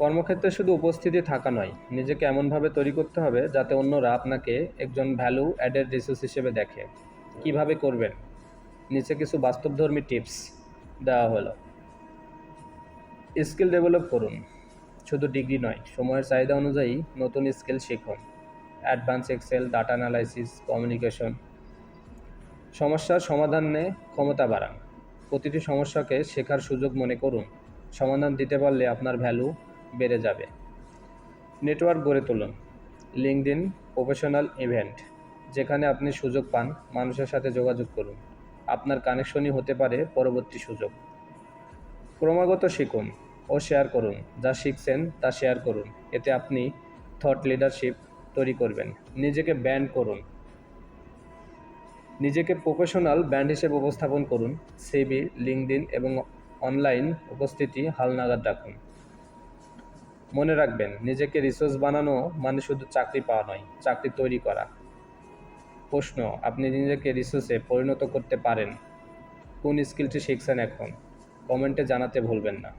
কর্মক্ষেত্রে শুধু উপস্থিতি থাকা নয়, নিজেকে এমনভাবে তৈরি করতে হবে যাতে অন্যরা আপনাকে একজন ভ্যালু অ্যাডেড রিসোর্স হিসেবে দেখে। কিভাবে করবেন? নিচে কিছু বাস্তবধর্মী টিপস দেওয়া হলো। স্কিল ডেভেলপ করুন, শুধু ডিগ্রি নয়, সময়ের চাহিদা অনুযায়ী নতুন স্কিল শিখুন। Advance Excel, data analysis, communication. সমস্যার সমাধানে ক্ষমতা বাড়ান, প্রতিটি সমস্যাকে শেখার সুযোগ মনে করুন। সমাধান দিতে পারলে আপনার ভ্যালু বেড়ে যাবে। নেটওয়ার্ক গড়ে তুলুন, লিঙ্কডইন, প্রফেশনাল ইভেন্ট, যেখানে আপনি সুযোগ পান মানুষের সাথে যোগাযোগ করুন। আপনার কানেকশনই হতে পারে পরবর্তী সুযোগ। ক্রমাগত শিখুন ও শেয়ার করুন, যা শিখছেন তা শেয়ার করুন, এতে আপনি থট লিডারশিপ তৈরি করবেন। নিজেকে ব্র্যান্ড করুন, নিজেকে প্রফেশনাল ব্র্যান্ড হিসেবে উপস্থাপন করুন। সিভি, লিঙ্কডইন এবং অনলাইন উপস্থিতি হালনাগাদ রাখুন। মনে রাখবেন, নিজেকে রিসোর্স বানানো মানে শুধু চাকরি পাওয়া নয়, চাকরি তৈরি করা। প্রশ্ন: আপনি নিজেকে রিসোর্সে পরিণত করতে পারেন? কোন স্কিলটি শিখছেন এখন? কমেন্টে জানাতে ভুলবেন না।